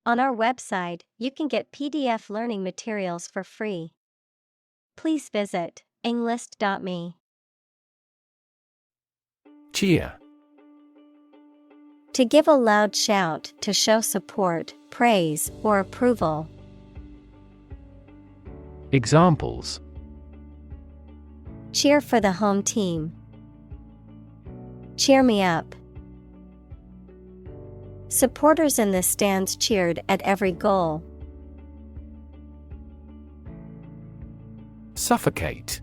On our website, you can get PDF learning materials for free. Please visit englist.me. Cheer. To give a loud shout to show support, praise, or approval. Examples: Cheer for the home team. Cheer me up. Supporters in the stands cheered at every goal. Suffocate.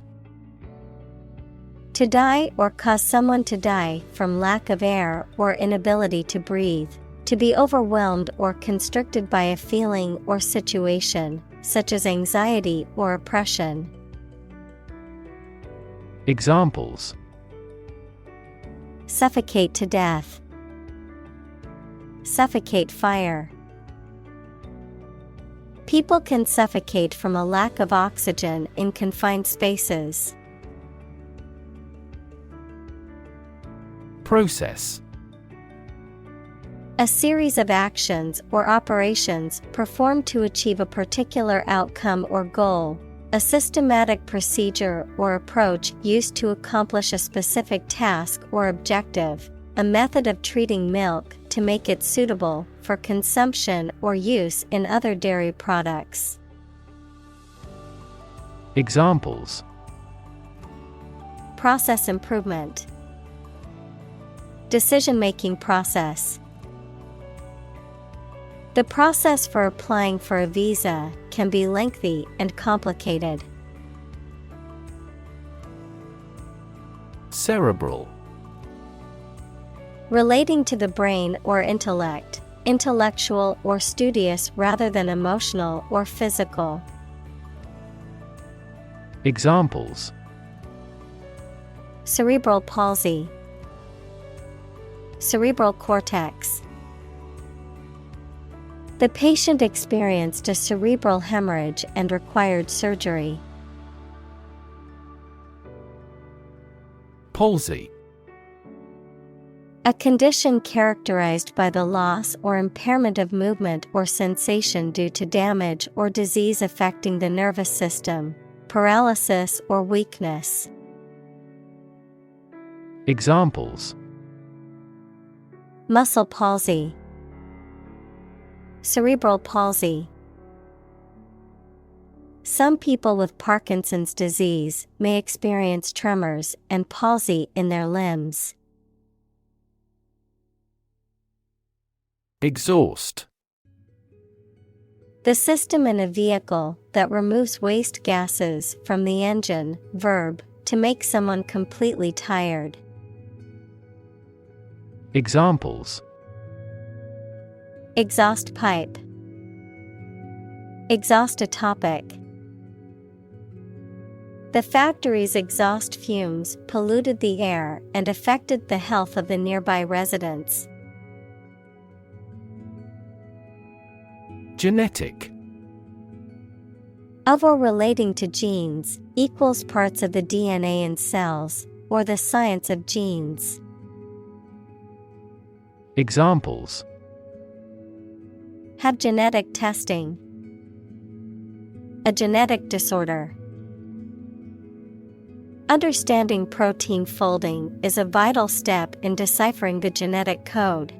To die or cause someone to die from lack of air or inability to breathe. To be overwhelmed or constricted by a feeling or situation, such as anxiety or oppression. Examples: Suffocate to death. Suffocate fire. People can suffocate from a lack of oxygen in confined spaces. Process. A series of actions or operations performed to achieve a particular outcome or goal. A systematic procedure or approach used to accomplish a specific task or objective. A method of treating milk to make it suitable for consumption or use in other dairy products. Examples: Process improvement. Decision-making process. The process for applying for a visa can be lengthy and complicated. Cerebral. Relating to the brain or intellect, intellectual or studious rather than emotional or physical. Examples: Cerebral palsy. Cerebral cortex. The patient experienced a cerebral hemorrhage and required surgery. Palsy. A condition characterized by the loss or impairment of movement or sensation due to damage or disease affecting the nervous system, paralysis or weakness. Examples: Muscle palsy. Cerebral palsy. Some people with Parkinson's disease may experience tremors and palsy in their limbs. Exhaust. The system in a vehicle that removes waste gases from the engine, verb, to make someone completely tired. Examples: Exhaust pipe. Exhaust a topic. The factory's exhaust fumes polluted the air and affected the health of the nearby residents. Genetic. Of or relating to genes, equals parts of the DNA in cells, or the science of genes. Examples: Have genetic testing. A genetic disorder. Understanding protein folding is a vital step in deciphering the genetic code.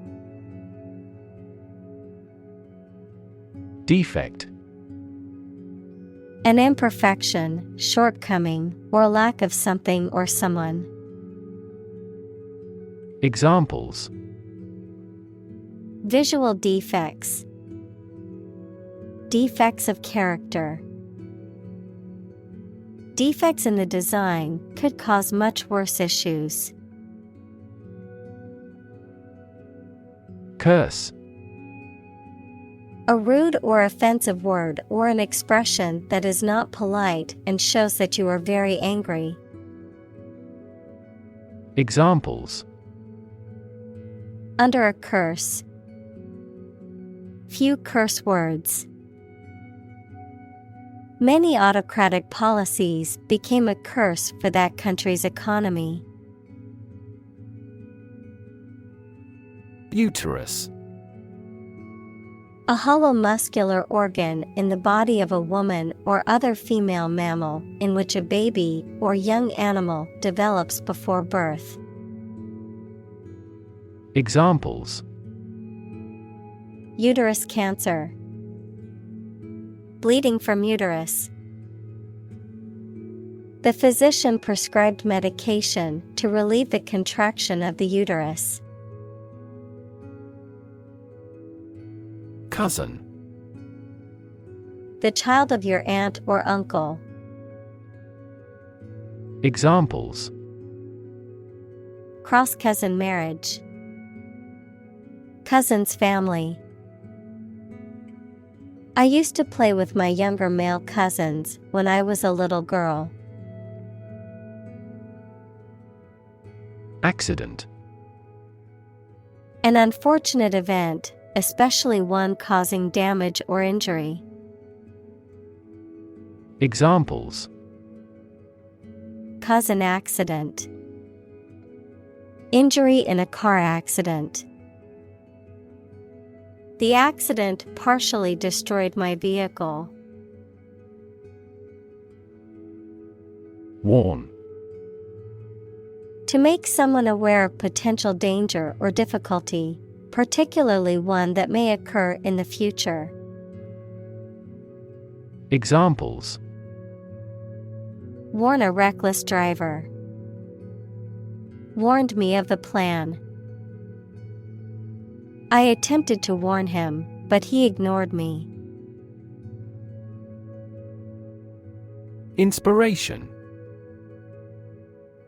Defect. An imperfection, shortcoming, or lack of something or someone. Examples: Visual defects. Defects of character. Defects in the design could cause much worse issues. Curse. A rude or offensive word or an expression that is not polite and shows that you are very angry. Examples: Under a curse. Few curse words. Many autocratic policies became a curse for that country's economy. Uterus. A hollow muscular organ in the body of a woman or other female mammal in which a baby or young animal develops before birth. Examples: Uterus cancer. Bleeding from uterus. The physician prescribed medication to relieve the contraction of the uterus. Cousin. The child of your aunt or uncle. Examples: Cross-cousin marriage. Cousin's family. I used to play with my younger male cousins when I was a little girl. Accident. An unfortunate event, especially one causing damage or injury. Examples: Cause an accident. Injury in a car accident. The accident partially destroyed my vehicle. Warn. To make someone aware of potential danger or difficulty, particularly one that may occur in the future. Examples: Warn a reckless driver. Warned me of the plan. I attempted to warn him, but he ignored me. Inspiration.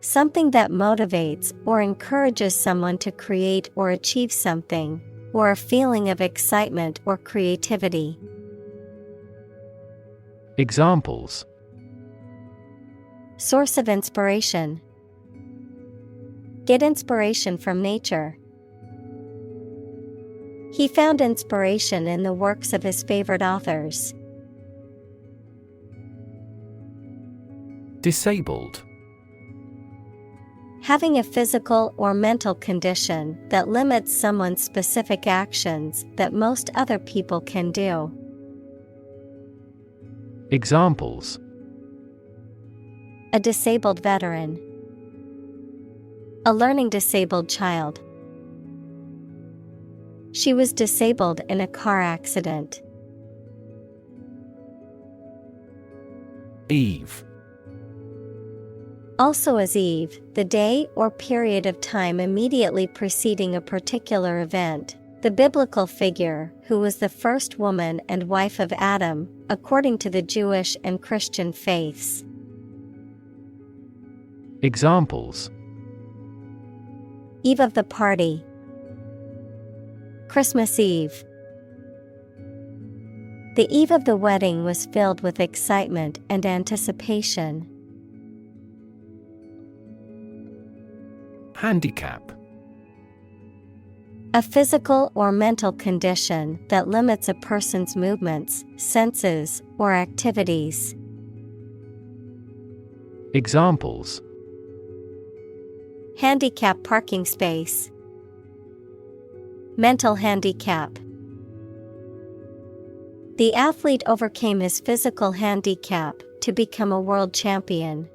Something that motivates or encourages someone to create or achieve something, or a feeling of excitement or creativity. Examples: Source of inspiration. Get inspiration from nature. He found inspiration in the works of his favorite authors. Disabled. Having a physical or mental condition that limits someone's specific actions that most other people can do. Examples: A disabled veteran. A learning disabled child. She was disabled in a car accident. Eve. Also as Eve, the day or period of time immediately preceding a particular event, the biblical figure who was the first woman and wife of Adam, according to the Jewish and Christian faiths. Examples: Eve of the party. Christmas Eve. The eve of the wedding was filled with excitement and anticipation. Handicap. A physical or mental condition that limits a person's movements, senses, or activities. Examples: Handicap parking space. Mental handicap. The athlete overcame his physical handicap to become a world champion.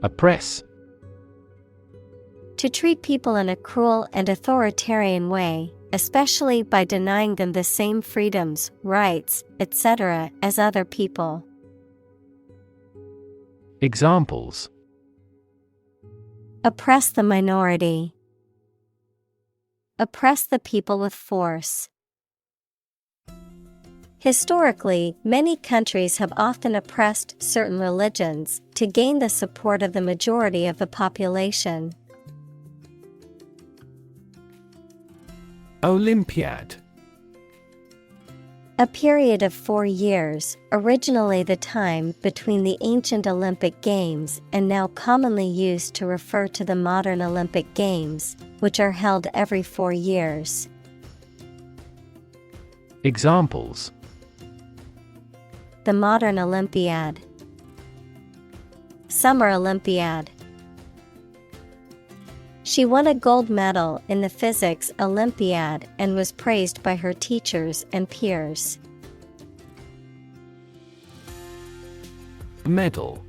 Oppress. To treat people in a cruel and authoritarian way, especially by denying them the same freedoms, rights, etc. as other people. Examples: Oppress the minority. Oppress the people with force. Historically, many countries have often oppressed certain religions to gain the support of the majority of the population. Olympiad. A period of 4 years, originally the time between the ancient Olympic Games and now commonly used to refer to the modern Olympic Games, which are held every 4 years. Examples: The modern Olympiad. Summer Olympiad. She won a gold medal in the physics Olympiad and was praised by her teachers and peers. Medal.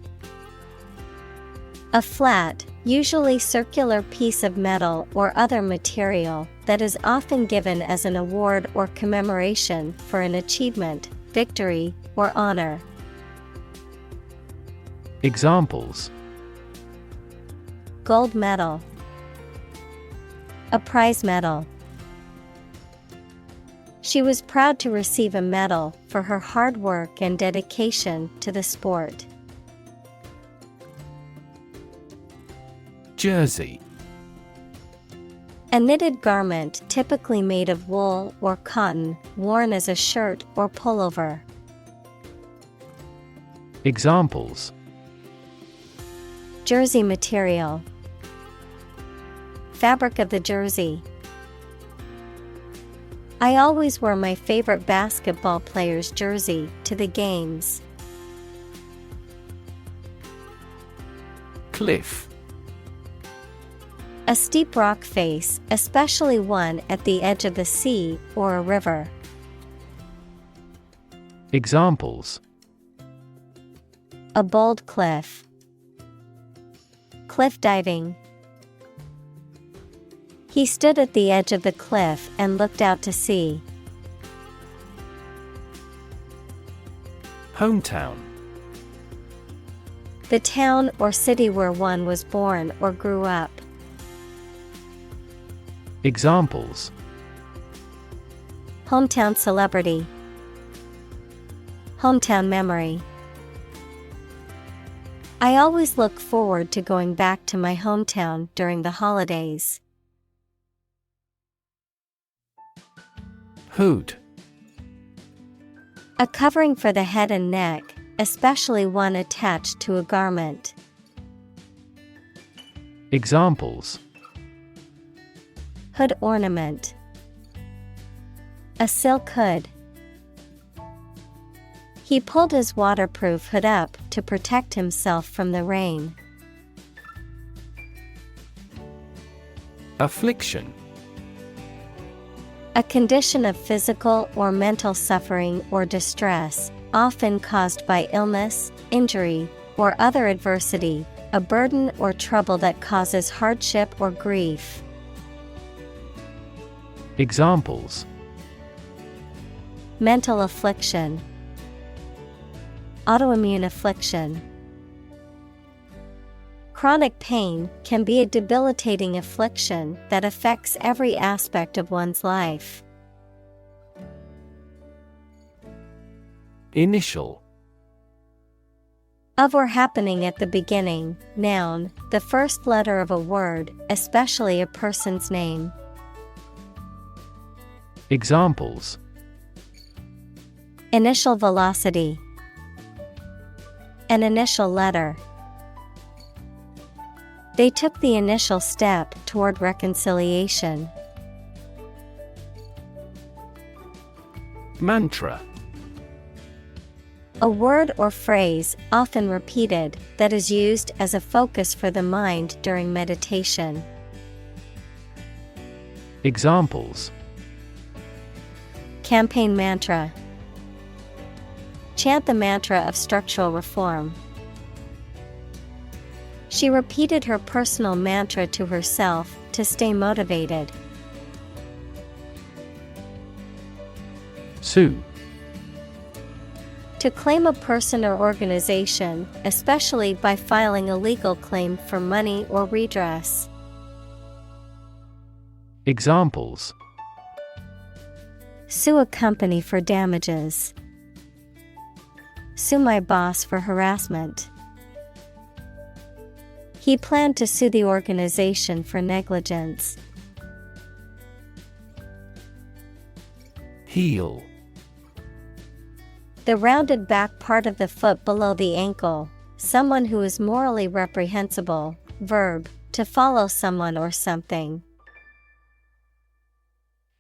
A flat, usually circular piece of metal or other material that is often given as an award or commemoration for an achievement, victory, or honor. Examples: Gold medal. A prize medal. She was proud to receive a medal for her hard work and dedication to the sport. Jersey. A knitted garment typically made of wool or cotton, worn as a shirt or pullover. Examples: Jersey material. Fabric of the jersey. I always wear my favorite basketball player's jersey to the games. Cliff. A steep rock face, especially one at the edge of the sea or a river. Examples: A bold cliff. Cliff diving. He stood at the edge of the cliff and looked out to sea. Hometown. The town or city where one was born or grew up. Examples: Hometown celebrity. Hometown memory. I always look forward to going back to my hometown during the holidays. Hood. A covering for the head and neck, especially one attached to a garment. Examples: Hood ornament. A silk hood. He pulled his waterproof hood up to protect himself from the rain. Affliction. A condition of physical or mental suffering or distress, often caused by illness, injury, or other adversity, a burden or trouble that causes hardship or grief. Examples: Mental affliction. Autoimmune affliction. Chronic pain can be a debilitating affliction that affects every aspect of one's life. Initial. Of or happening at the beginning, noun, the first letter of a word, especially a person's name. Examples: Initial velocity. An initial letter. They took the initial step toward reconciliation. Mantra. A word or phrase, often repeated, that is used as a focus for the mind during meditation. Examples: Campaign mantra. Chant the mantra of structural reform. She repeated her personal mantra to herself to stay motivated. Sue. To claim a person or organization, especially by filing a legal claim for money or redress. Examples: Sue a company for damages. Sue my boss for harassment. He planned to sue the organization for negligence. Heel. The rounded back part of the foot below the ankle, someone who is morally reprehensible. Verb, to follow someone or something.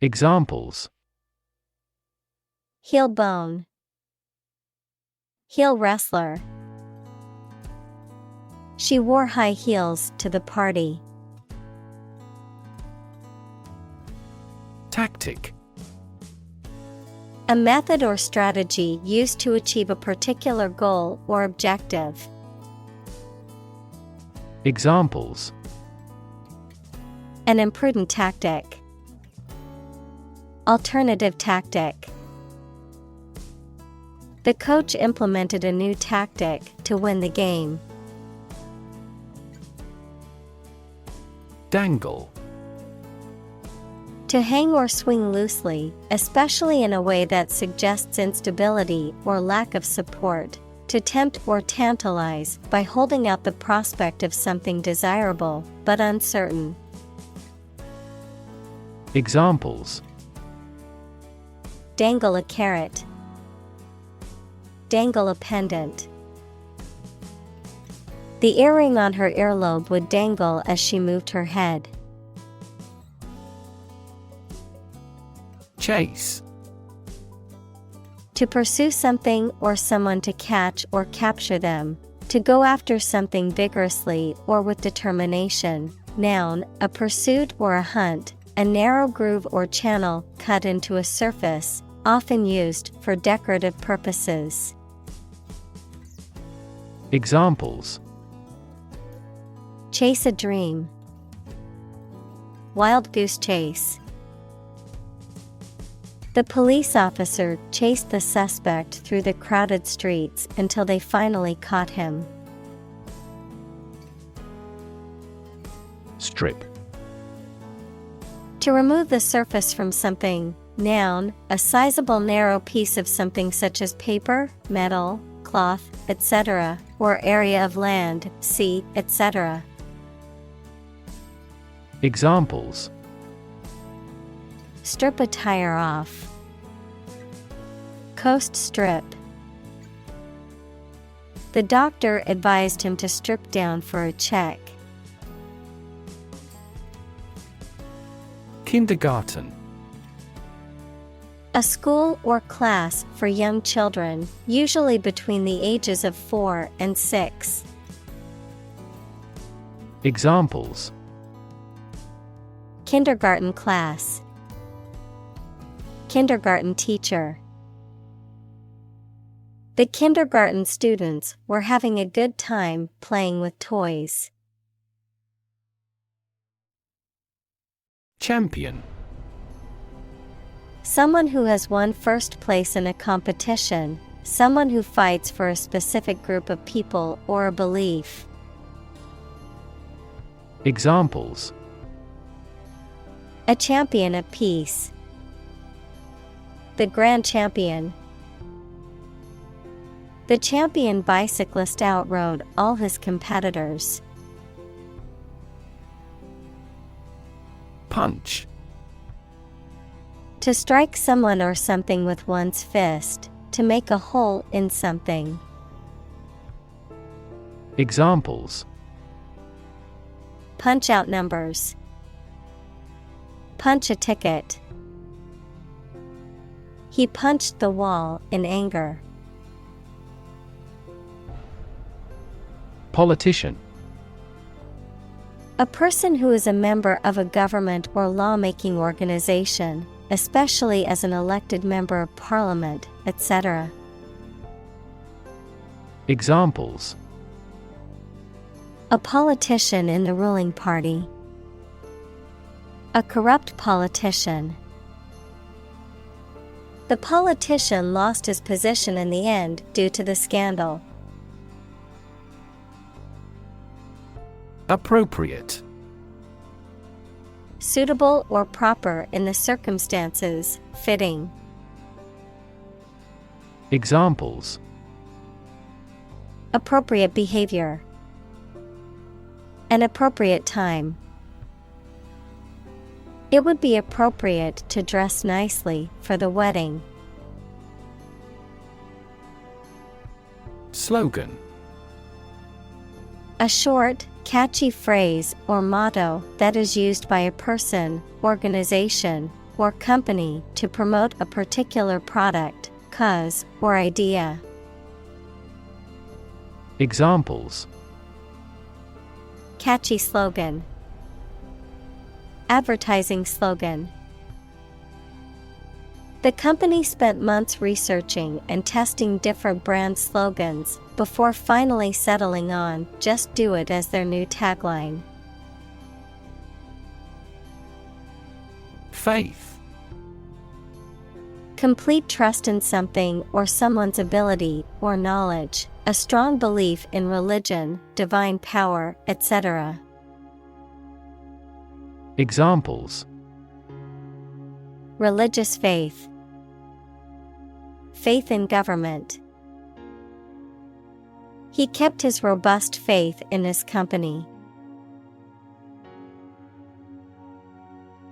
Examples: Heel bone. Heel wrestler. She wore high heels to the party. Tactic. A method or strategy used to achieve a particular goal or objective. Examples: An imprudent tactic. Alternative tactic. The coach implemented a new tactic to win the game. Dangle. To hang or swing loosely, especially in a way that suggests instability or lack of support. To tempt or tantalize by holding out the prospect of something desirable but uncertain. Examples: Dangle a carrot. Dangle a pendant. The earring on her earlobe would dangle as she moved her head. Chase. To pursue something or someone, to catch or capture them. To go after something vigorously or with determination. Noun, a pursuit or a hunt, a narrow groove or channel cut into a surface, often used for decorative purposes. Examples: Chase a dream. Wild goose chase. The police officer chased the suspect through the crowded streets until they finally caught him. Strip. To remove the surface from something. Noun, a sizable narrow piece of something such as paper, metal, cloth, etc., or area of land, sea, etc. Examples: Strip a tire off. Coast strip. The doctor advised him to strip down for a check. Kindergarten. A school or class for young children, usually between the ages of 4 and 6. Examples: Kindergarten class. Kindergarten teacher. The kindergarten students were having a good time playing with toys. Champion. Someone who has won first place in a competition, someone who fights for a specific group of people or a belief. Examples: A champion of peace. The grand champion. The champion bicyclist outrode all his competitors. Punch. To strike someone or something with one's fist, to make a hole in something. Examples: Punch out numbers. Punch a ticket. He punched the wall in anger. Politician. A person who is a member of a government or lawmaking organization, especially as an elected member of parliament, etc. Examples: A politician in the ruling party. A corrupt politician. The politician lost his position in the end due to the scandal. Appropriate. Suitable or proper in the circumstances, fitting. Examples: Appropriate behavior. An appropriate time. It would be appropriate to dress nicely for the wedding. Slogan. A short, catchy phrase or motto that is used by a person, organization, or company to promote a particular product, cause, or idea. Examples: Catchy slogan. Advertising slogan. The company spent months researching and testing different brand slogans before finally settling on "Just do it" as their new tagline. Faith. Complete trust in something or someone's ability or knowledge, a strong belief in religion, divine power, etc. Examples: religious faith, faith in government. He kept his robust faith in his company.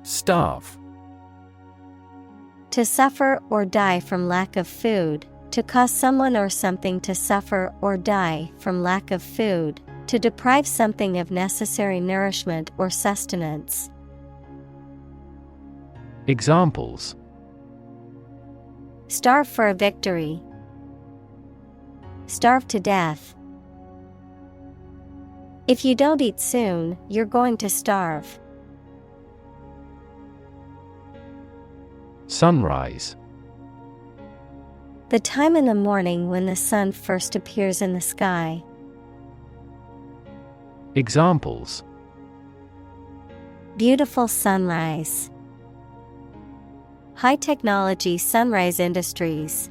Starve. To suffer or die from lack of food, to cause someone or something to suffer or die from lack of food, to deprive something of necessary nourishment or sustenance. Examples: starve for a victory, starve to death. If you don't eat soon, you're going to starve. Sunrise. The time in the morning when the sun first appears in the sky. Examples: beautiful sunrise, high technology sunrise industries.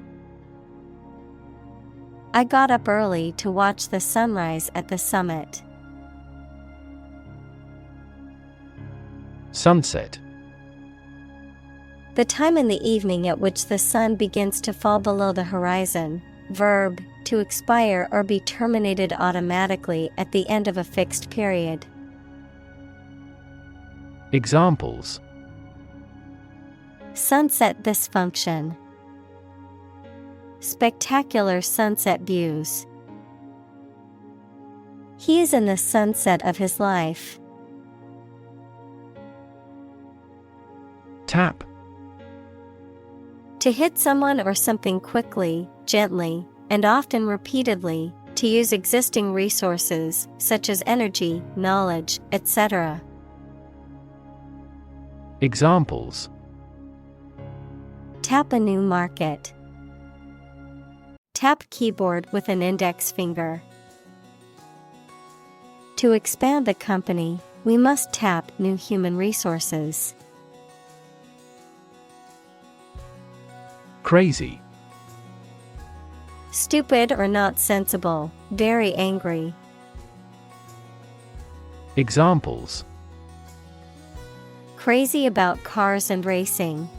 I got up early to watch the sunrise at the summit. Sunset. The time in the evening at which the sun begins to fall below the horizon. Verb, to expire or be terminated automatically at the end of a fixed period. Examples: sunset dysfunction, spectacular sunset views. He is in the sunset of his life. Tap. To hit someone or something quickly, gently, and often repeatedly, to use existing resources, such as energy, knowledge, etc. Examples: tap a new market, tap keyboard with an index finger. To expand the company, we must tap new human resources. Crazy. Stupid or not sensible, very angry. Examples: crazy about cars and racing.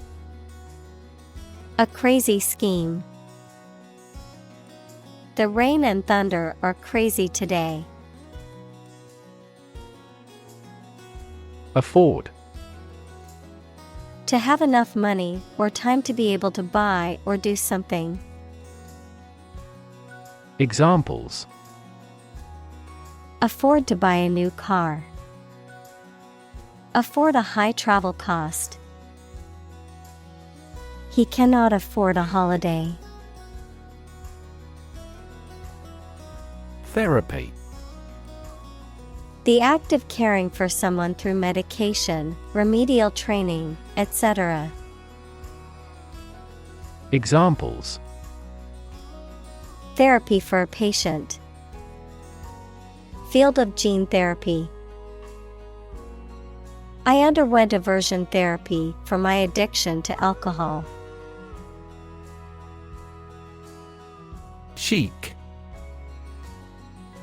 A crazy scheme. The rain and thunder are crazy today. Afford. To have enough money or time to be able to buy or do something. Examples: afford to buy a new car. Afford a high travel cost. He cannot afford a holiday. Therapy. The act of caring for someone through medication, remedial training, etc. Examples: therapy for a patient. Field of gene therapy. I underwent aversion therapy for my addiction to alcohol. Chic.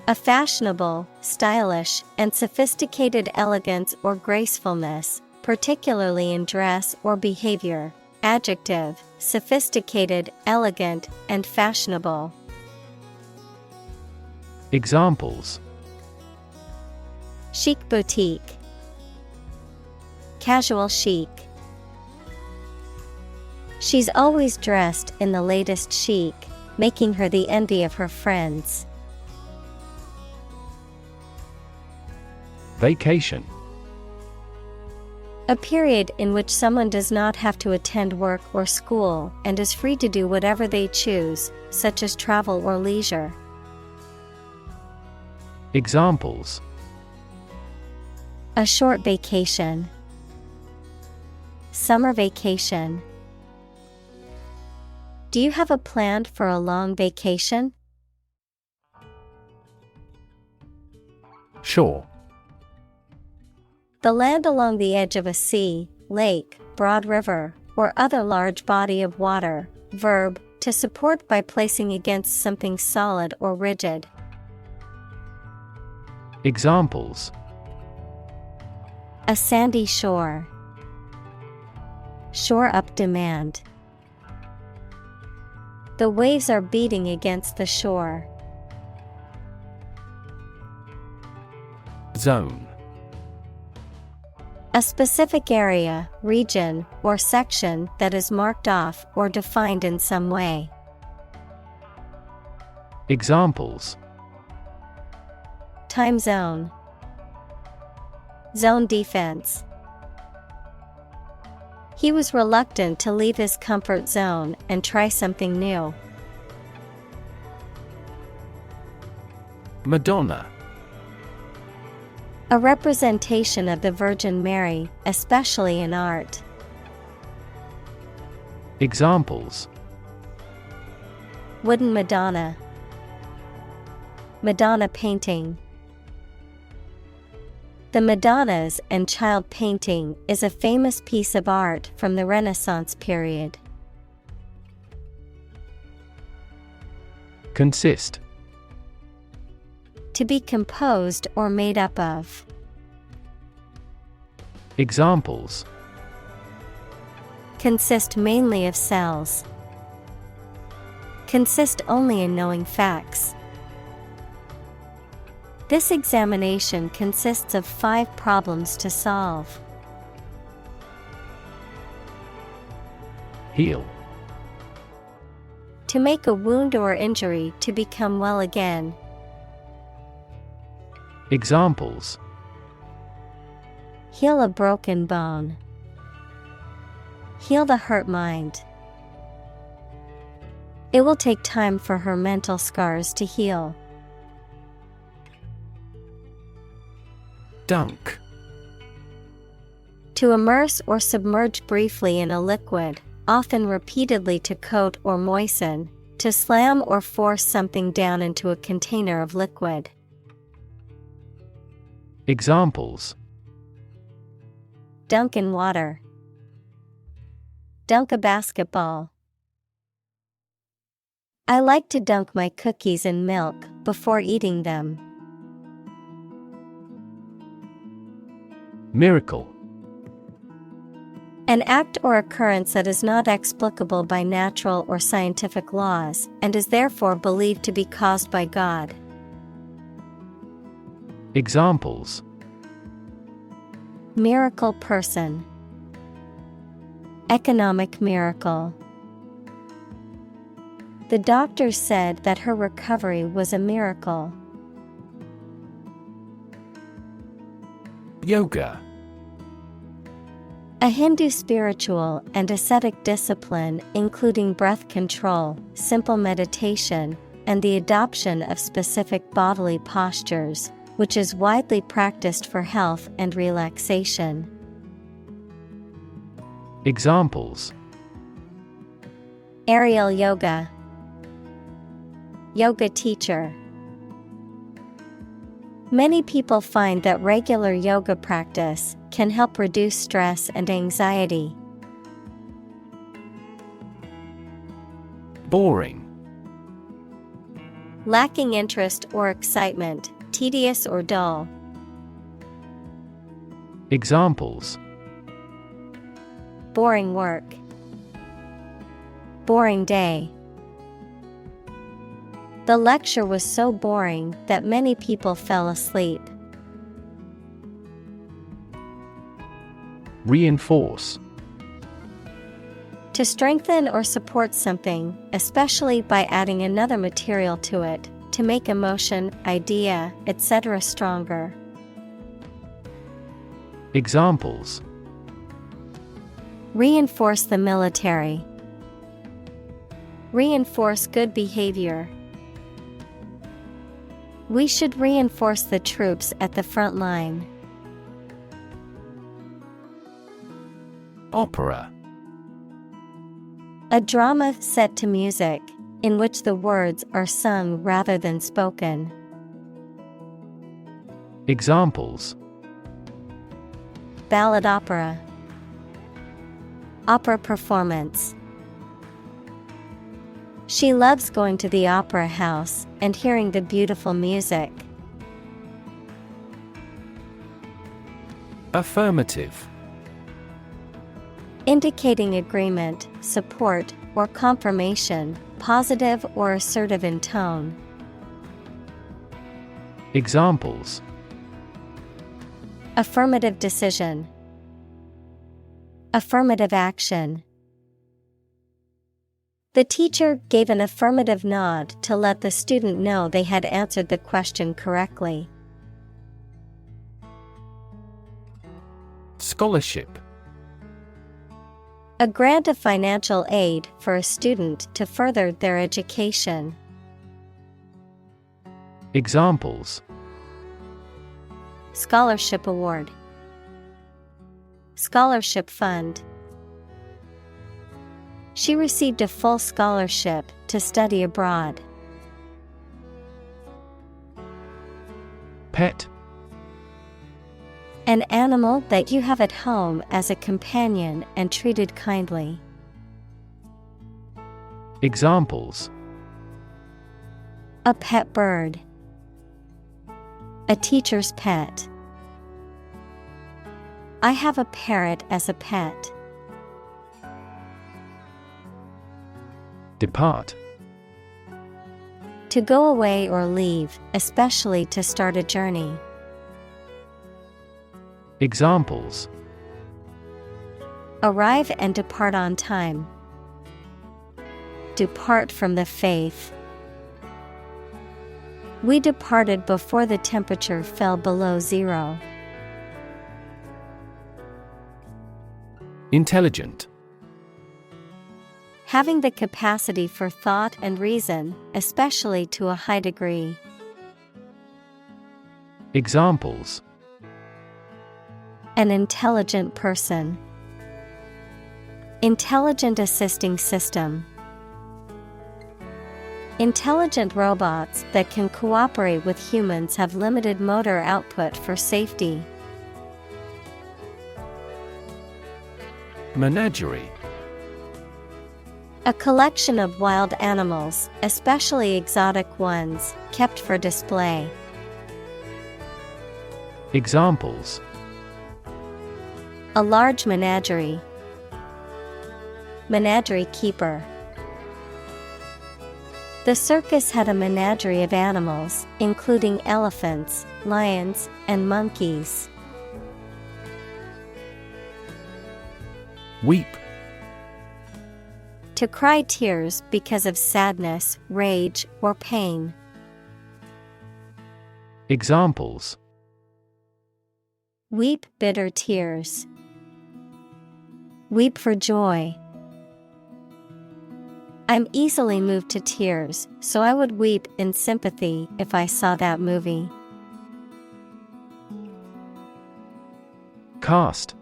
A fashionable, stylish, and sophisticated elegance or gracefulness, particularly in dress or behavior. Adjective, sophisticated, elegant, and fashionable. Examples: chic boutique. Casual chic. She's always dressed in the latest chic, making her the envy of her friends. Vacation. A period in which someone does not have to attend work or school and is free to do whatever they choose, such as travel or leisure. Examples: a short vacation. Summer vacation. Do you have a plan for a long vacation? Shore. The land along the edge of a sea, lake, broad river, or other large body of water. Verb, to support by placing against something solid or rigid. Examples: A sandy shore. Shore up demand. The waves are beating against the shore. Zone. A specific area, region, or section that is marked off or defined in some way. Examples: Time zone. Zone defense. He was reluctant to leave his comfort zone and try something new. Madonna. A representation of the Virgin Mary, especially in art. Examples: Wooden Madonna. Madonna painting. The Madonnas and Child painting is a famous piece of art from the Renaissance period. Consist. To be composed or made up of. Examples: Consist mainly of cells. Consist only in knowing facts. This examination consists of 5 problems to solve. Heal. To make a wound or injury to become well again. Examples: Heal a broken bone. Heal the hurt mind. It will take time for her mental scars to heal. Dunk. To immerse or submerge briefly in a liquid, often repeatedly to coat or moisten, to slam or force something down into a container of liquid. Examples: Dunk in water. Dunk a basketball. I like to dunk my cookies in milk before eating them. Miracle. An act or occurrence that is not explicable by natural or scientific laws, and is therefore believed to be caused by God. Examples: Miracle person. Economic miracle. The doctor said that her recovery was a miracle. Yoga. A Hindu spiritual and ascetic discipline including breath control, simple meditation, and the adoption of specific bodily postures, which is widely practiced for health and relaxation. Examples: Aerial yoga. Yoga teacher. Many people find that regular yoga practice can help reduce stress and anxiety. Boring. Lacking interest or excitement, tedious or dull. Examples: Boring work. Boring day. The lecture was so boring that many people fell asleep. Reinforce. To strengthen or support something, especially by adding another material to it, to make a motion, idea, etc. stronger. Examples: Reinforce the military. Reinforce good behavior. We should reinforce the troops at the front line. Opera. A drama set to music, in which the words are sung rather than spoken. Examples: Ballad opera. Opera performance. She loves going to the opera house and hearing the beautiful music. Affirmative. Indicating agreement, support, or confirmation, positive or assertive in tone. Examples: Affirmative decision. Affirmative action. The teacher gave an affirmative nod to let the student know they had answered the question correctly. Scholarship. A grant of financial aid for a student to further their education. Examples: Scholarship award. Scholarship fund. She received a full scholarship to study abroad. Pet. An animal that you have at home as a companion and treated kindly. Examples: A pet bird. A teacher's pet. I have a parrot as a pet. Depart. To go away or leave, especially to start a journey. Examples: Arrive and depart on time. Depart from the faith. We departed before the temperature fell below zero. Intelligent. Having the capacity for thought and reason, especially to a high degree. Examples: An intelligent person. Intelligent assisting system. Intelligent robots that can cooperate with humans have limited motor output for safety. Menagerie. A collection of wild animals, especially exotic ones, kept for display. Examples: A large menagerie. Menagerie keeper. The circus had a menagerie of animals, including elephants, lions, and monkeys. Weep. To cry tears because of sadness, rage, or pain. Examples: Weep bitter tears. Weep for joy. I'm easily moved to tears, so I would weep in sympathy if I saw that movie. Cast.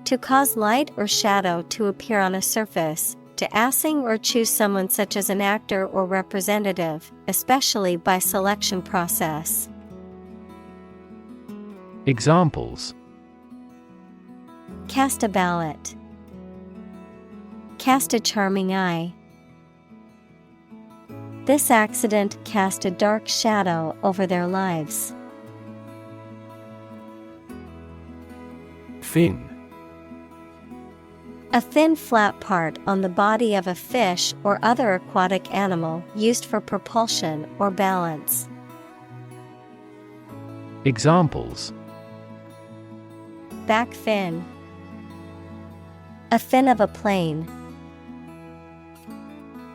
To cause light or shadow to appear on a surface, to assign or choose someone such as an actor or representative, especially by selection process. Examples: Cast a ballot. Cast a charming eye. This accident cast a dark shadow over their lives. Fin. A thin flat part on the body of a fish or other aquatic animal used for propulsion or balance. Examples: Back fin. A fin of a plane.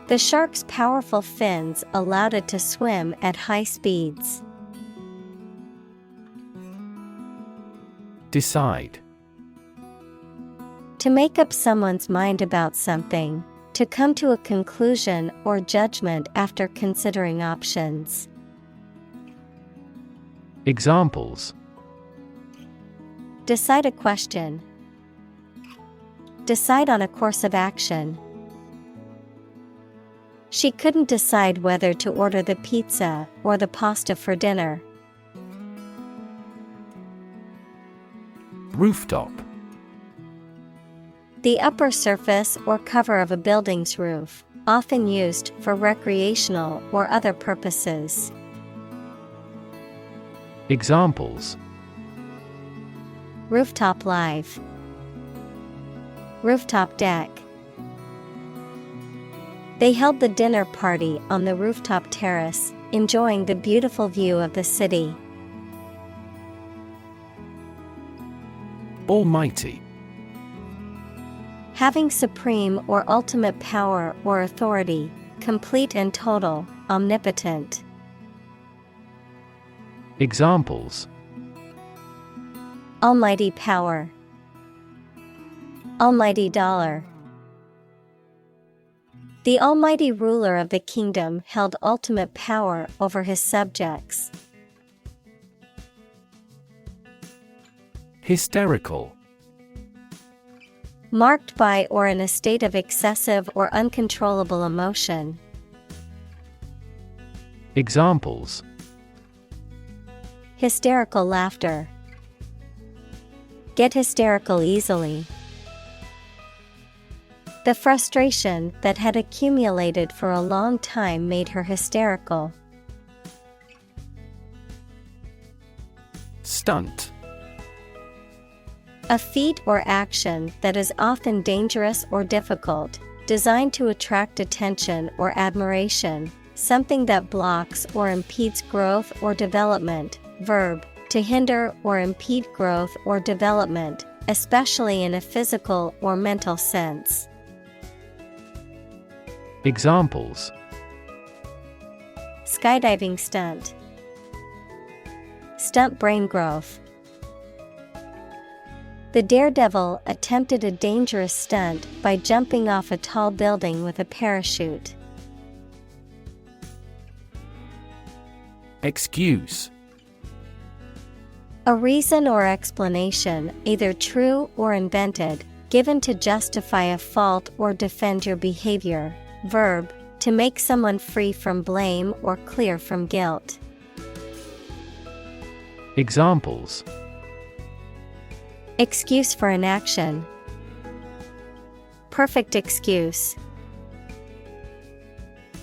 The shark's powerful fins allowed it to swim at high speeds. Decide. To make up someone's mind about something, to come to a conclusion or judgment after considering options. Examples: Decide a question. decide on a course of action. She couldn't decide whether to order the pizza or the pasta for dinner. Rooftop. The upper surface or cover of a building's roof, often used for recreational or other purposes. Examples: Rooftop live. Rooftop deck. They held the dinner party on the rooftop terrace, enjoying the beautiful view of the city. Almighty. Having supreme or ultimate power or authority, complete and total, omnipotent. Examples: Almighty power. Almighty dollar. The almighty ruler of the kingdom held ultimate power over his subjects. Hysterical. Marked by or in a state of excessive or uncontrollable emotion. Examples: Hysterical laughter. Get hysterical easily. The frustration that had accumulated for a long time made her hysterical. Stunt. A feat or action that is often dangerous or difficult, designed to attract attention or admiration, something that blocks or impedes growth or development. Verb, to hinder or impede growth or development, especially in a physical or mental sense. Examples: Skydiving stunt. Stunt brain growth. The daredevil attempted a dangerous stunt by jumping off a tall building with a parachute. Excuse. A reason or explanation, either true or invented, given to justify a fault or defend your behavior. Verb, to make someone free from blame or clear from guilt. Examples: Excuse for inaction. Perfect excuse.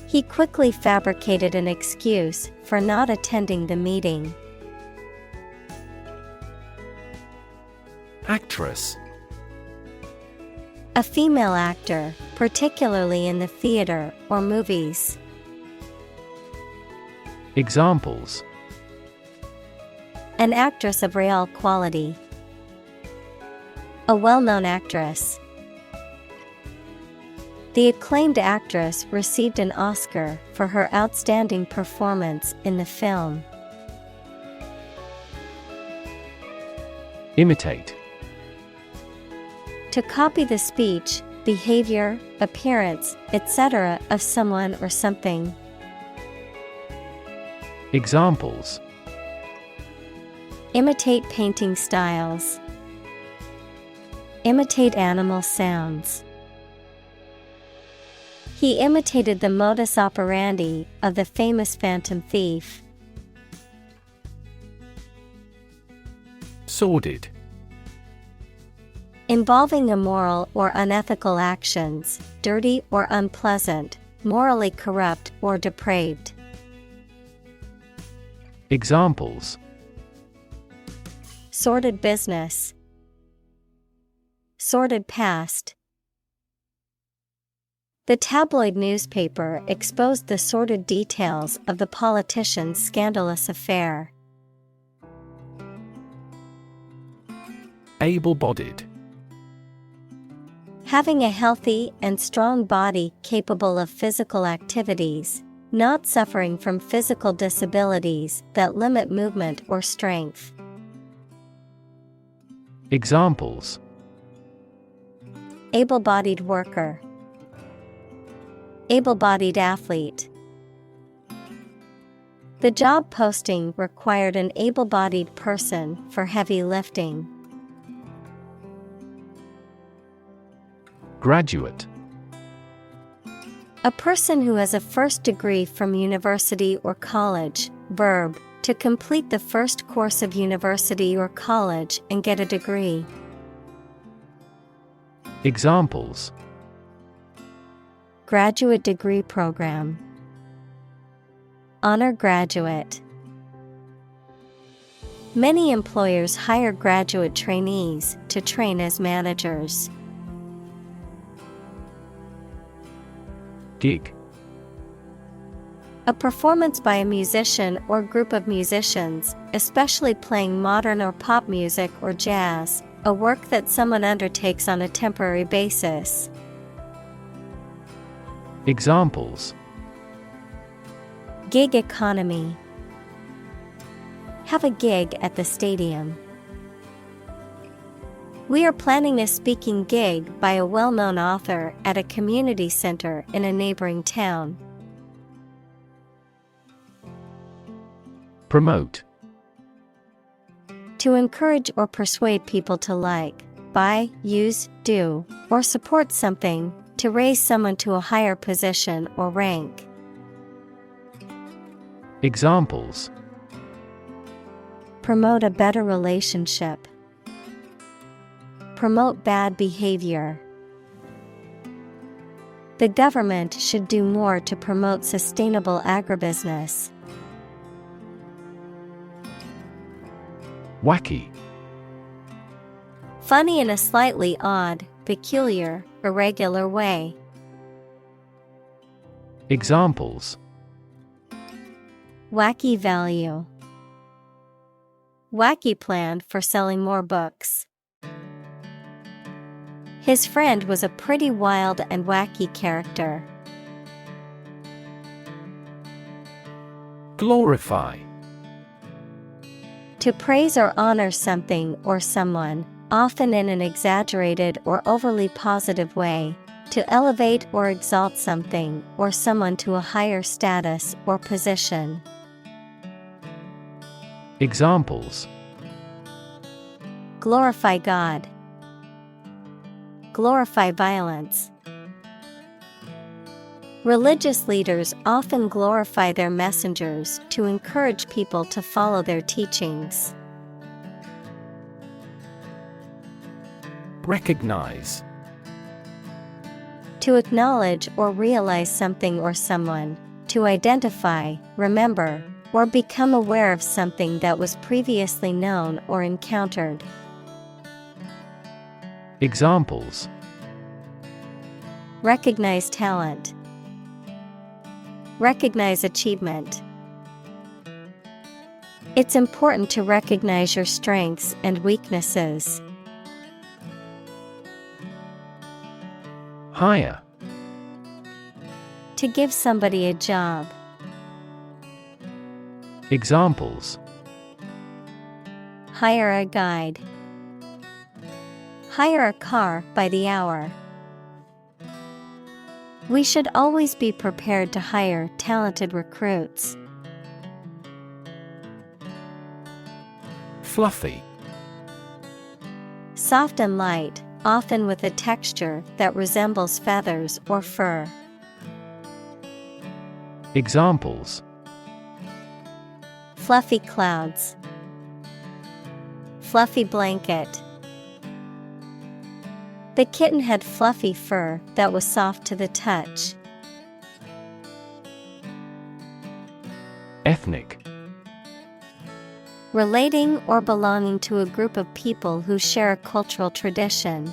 He quickly fabricated an excuse for not attending the meeting. Actress. A female actor, particularly in the theater or movies. Examples: An actress of real quality. A well-known actress. The acclaimed actress received an Oscar for her outstanding performance in the film. Imitate. To copy the speech, behavior, appearance, etc. of someone or something. Examples: Imitate painting styles. Imitate animal sounds. He imitated the modus operandi of the famous phantom thief. Sordid. Involving immoral or unethical actions, dirty or unpleasant, morally corrupt or depraved. Examples: Sordid business. Sordid past. The tabloid newspaper exposed the sordid details of the politician's scandalous affair. Able-bodied. Having a healthy and strong body capable of physical activities, not suffering from physical disabilities that limit movement or strength. Examples: Able-bodied worker. Able-bodied athlete. The job posting required an able-bodied person for heavy lifting. Graduate. A person who has a first degree from university or college. Verb, to complete the first course of university or college and get a degree. Examples: Graduate degree program. Honor graduate. Many employers hire graduate trainees to train as managers. Gig. A performance by a musician or group of musicians, especially playing modern or pop music or jazz, a work that someone undertakes on a temporary basis. Examples: Gig economy. Have a gig at the stadium. We are planning a speaking gig by a well-known author at a community center in a neighboring town. Promote. To encourage or persuade people to like, buy, use, do, or support something, to raise someone to a higher position or rank. Examples: Promote a better relationship. Promote bad behavior. The government should do more to promote sustainable agribusiness. Wacky. Funny in a slightly odd, peculiar, irregular way. Examples: Wacky value. Wacky plan for selling more books. His friend was a pretty wild and wacky character. Glorify. To praise or honor something or someone, often in an exaggerated or overly positive way. To elevate or exalt something or someone to a higher status or position. Examples: Glorify God. Glorify violence. Religious leaders often glorify their messengers to encourage people to follow their teachings. Recognize. To acknowledge or realize something or someone, to identify, remember, or become aware of something that was previously known or encountered. Examples: Recognize talent. Recognize achievement. It's important to recognize your strengths and weaknesses. Hire. To give somebody a job. Examples: Hire a guide. Hire a car by the hour. We should always be prepared to hire talented recruits. Fluffy. Soft and light, often with a texture that resembles feathers or fur. Examples: Fluffy clouds. Fluffy blanket. The kitten had fluffy fur that was soft to the touch. Ethnic. Relating or belonging to a group of people who share a cultural tradition.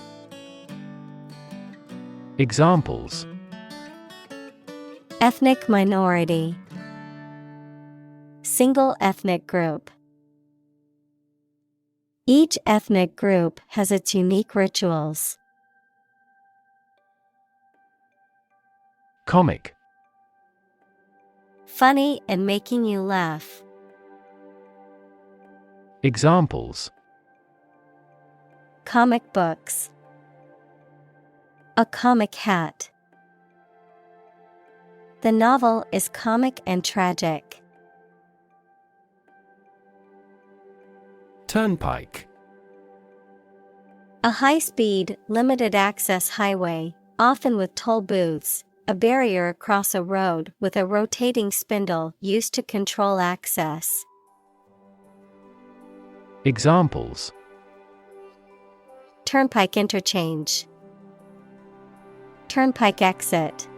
Examples: Ethnic minority. Single ethnic group. Each ethnic group has its unique rituals. Comic. Funny and making you laugh. Examples: Comic books. A comic hat. The novel is comic and tragic. Turnpike. A high-speed, limited-access highway, often with toll booths, a barrier across a road with a rotating spindle used to control access. Examples: Turnpike interchange. Turnpike exit.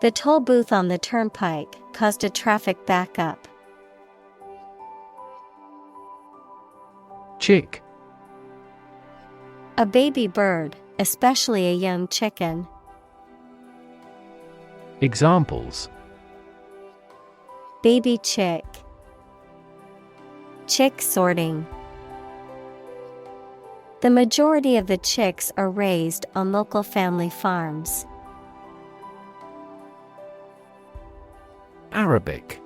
The toll booth on the turnpike caused a traffic backup. Chick. A baby bird, especially a young chicken. Examples: Baby chick. Chick sorting. The majority of the chicks are raised on local family farms. Arabic.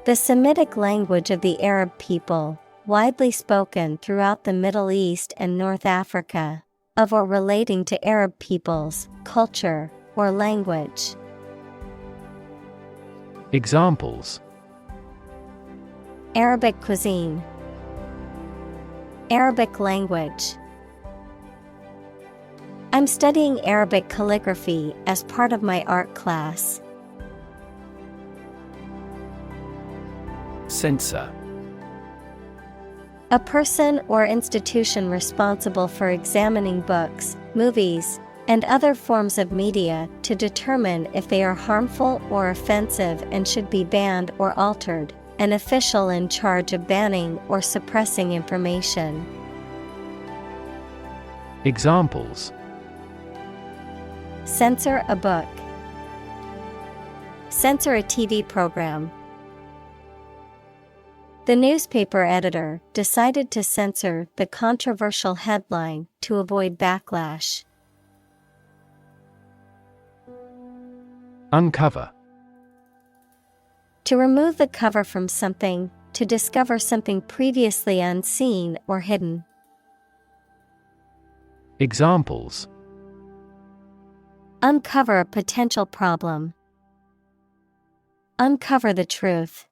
The Semitic language of the Arab people, widely spoken throughout the Middle East and North Africa, of or relating to Arab peoples, culture, or language. Examples: Arabic cuisine. Arabic language. I'm studying Arabic calligraphy as part of my art class. Censor. A person or institution responsible for examining books, movies, and other forms of media to determine if they are harmful or offensive and should be banned or altered. An official in charge of banning or suppressing information. Examples: Censor a book. Censor a TV program. The newspaper editor decided to censor the controversial headline to avoid backlash. Uncover. To remove the cover from something, to discover something previously unseen or hidden. Examples: Uncover a potential problem. Uncover the truth.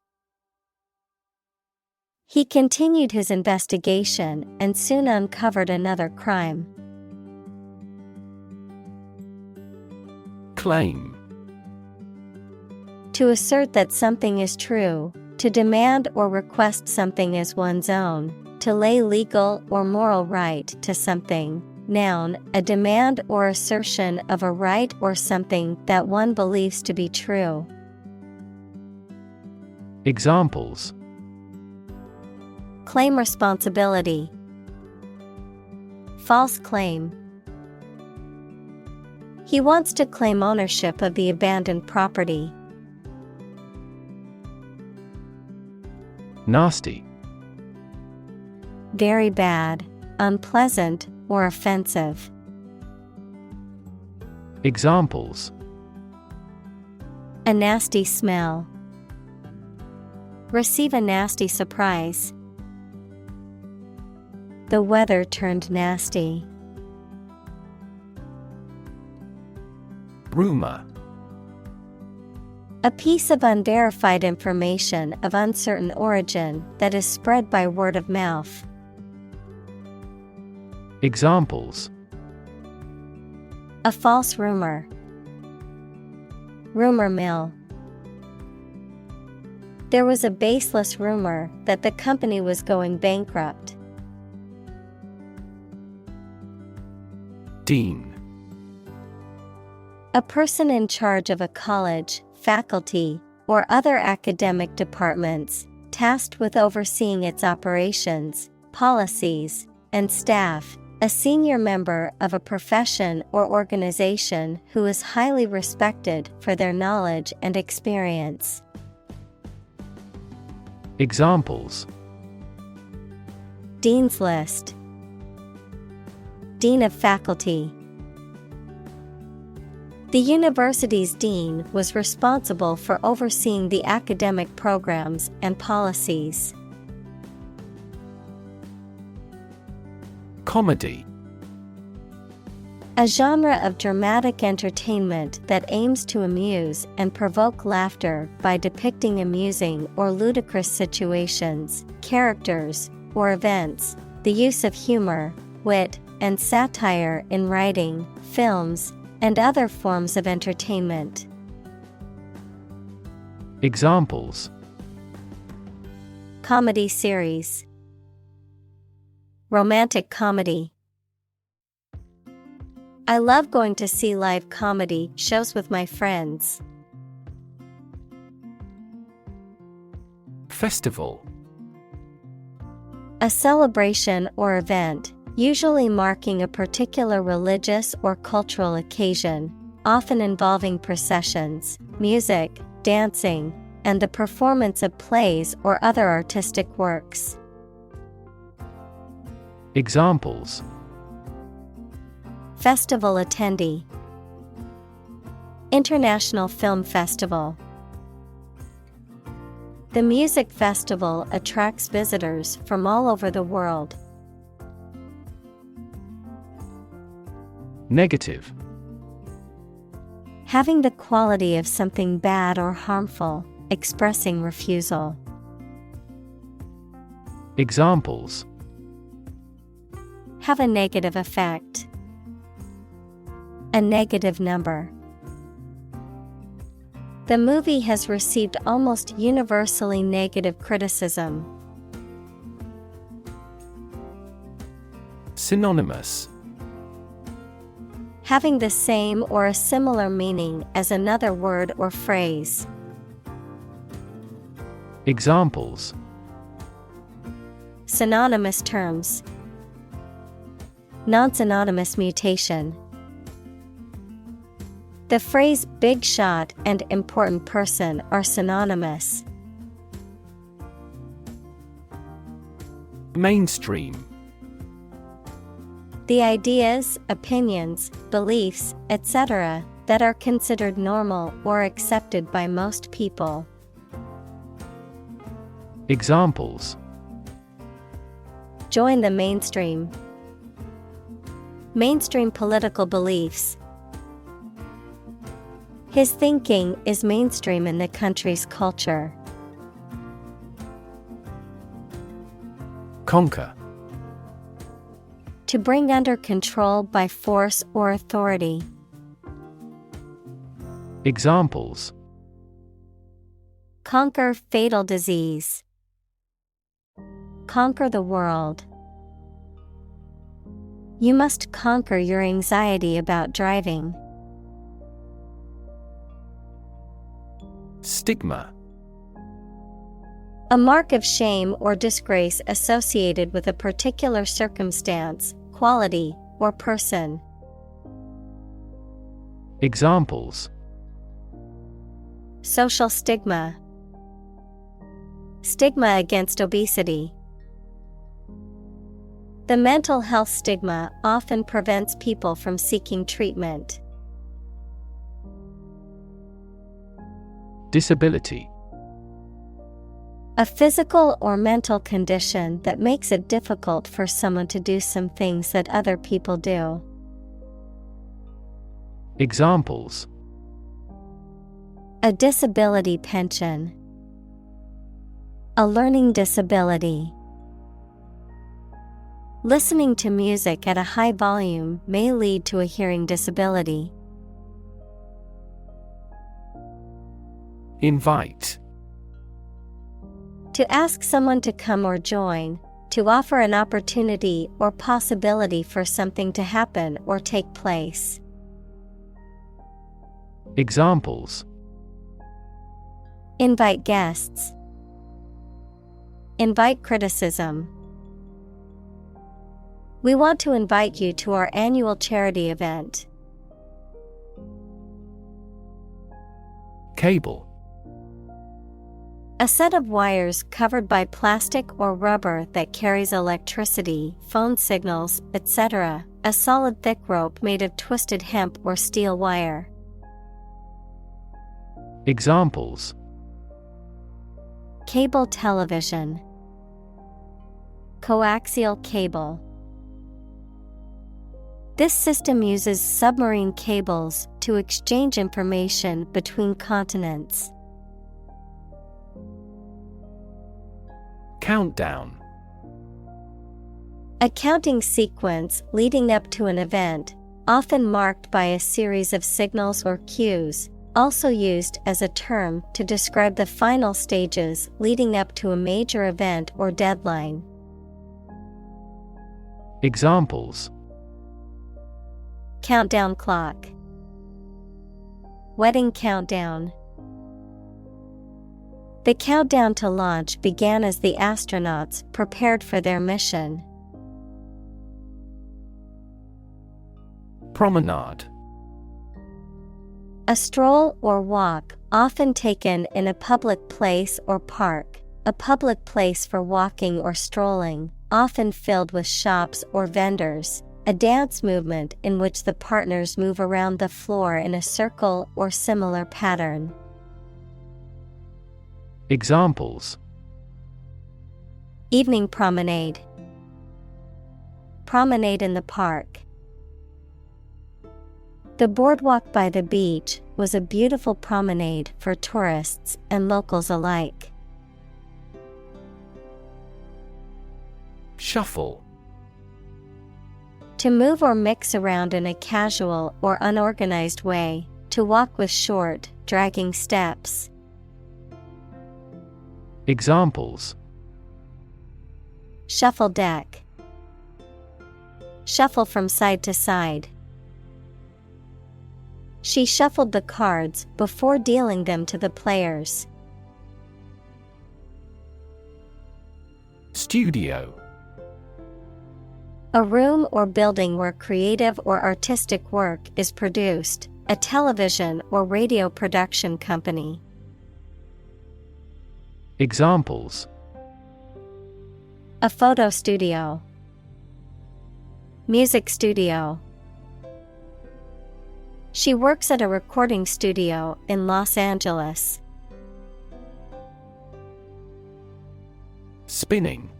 He continued his investigation and soon uncovered another crime. Claim. To assert that something is true, to demand or request something as one's own, to lay legal or moral right to something. Noun, a demand or assertion of a right or something that one believes to be true. Examples: Claim responsibility. False claim. He wants to claim ownership of the abandoned property. Nasty. Very bad, unpleasant, or offensive. Examples: A nasty smell. Receive a nasty surprise. The weather turned nasty. Rumor. A piece of unverified information of uncertain origin that is spread by word of mouth. Examples: A false rumor. Rumor mill. There was a baseless rumor that the company was going bankrupt. Dean. A person in charge of a college, faculty, or other academic departments, tasked with overseeing its operations, policies, and staff. A senior member of a profession or organization who is highly respected for their knowledge and experience. Examples: Dean's List. Dean of Faculty. The university's dean was responsible for overseeing the academic programs and policies. Comedy. A genre of dramatic entertainment that aims to amuse and provoke laughter by depicting amusing or ludicrous situations, characters, or events. The use of humor, wit, and satire in writing, films, and other forms of entertainment. Examples: Comedy series. Romantic comedy. I love going to see live comedy shows with my friends. Festival. A celebration or event, usually marking a particular religious or cultural occasion, often involving processions, music, dancing, and the performance of plays or other artistic works. Examples: Festival attendee. International Film Festival. The music festival attracts visitors from all over the world. Negative. Having the quality of something bad or harmful, expressing refusal. Examples: Have a negative effect. A negative number. The movie has received almost universally negative criticism. Synonymous. Having the same or a similar meaning as another word or phrase. Examples: Synonymous terms. Non-synonymous mutation. The phrase big shot and important person are synonymous. Mainstream. The ideas, opinions, beliefs, etc., that are considered normal or accepted by most people. Examples: Join the mainstream. Mainstream political beliefs. His thinking is mainstream in the country's culture. Conquer. To bring under control by force or authority. Examples: Conquer fatal disease. Conquer the world. You must conquer your anxiety about driving. Stigma. A mark of shame or disgrace associated with a particular circumstance, quality, or person. Examples: Social stigma. Stigma against obesity. The mental health stigma often prevents people from seeking treatment. Disability. A physical or mental condition that makes it difficult for someone to do some things that other people do. Examples: A disability pension. A learning disability. Listening to music at a high volume may lead to a hearing disability. Invite. To ask someone to come or join, to offer an opportunity or possibility for something to happen or take place. Examples: Invite guests. Invite criticism. We want to invite you to our annual charity event. Cable. A set of wires covered by plastic or rubber that carries electricity, phone signals, etc. A solid thick rope made of twisted hemp or steel wire. Examples: Cable television. Coaxial cable. This system uses submarine cables to exchange information between continents. Countdown. A counting sequence leading up to an event, often marked by a series of signals or cues, also used as a term to describe the final stages leading up to a major event or deadline. Examples: Countdown clock. Wedding countdown. The countdown to launch began as the astronauts prepared for their mission. Promenade. A stroll or walk, often taken in a public place or park, a public place for walking or strolling, often filled with shops or vendors, a dance movement in which the partners move around the floor in a circle or similar pattern. Examples: Evening promenade. Promenade in the park. The boardwalk by the beach was a beautiful promenade for tourists and locals alike. Shuffle. To move or mix around in a casual or unorganized way, to walk with short, dragging steps. Examples: Shuffle deck. Shuffle from side to side. She shuffled the cards before dealing them to the players. Studio. A room or building where creative or artistic work is produced, a television or radio production company. Examples: A photo studio. Music studio. She works at a recording studio in Los Angeles. Spinning.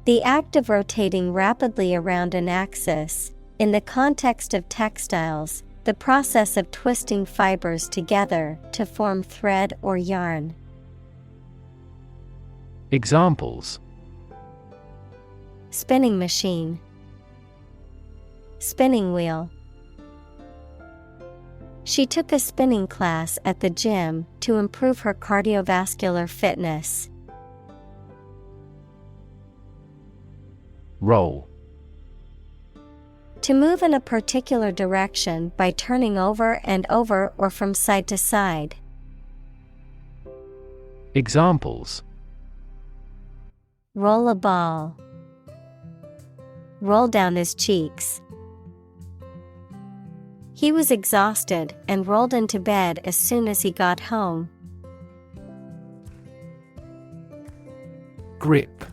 The act of rotating rapidly around an axis. In the context of textiles, the process of twisting fibers together to form thread or yarn. Examples: Spinning machine. Spinning wheel. She took a spinning class at the gym to improve her cardiovascular fitness. Roll. To move in a particular direction by turning over and over or from side to side. Examples: Roll a ball. Roll down his cheeks. He was exhausted and rolled into bed as soon as he got home. Grip.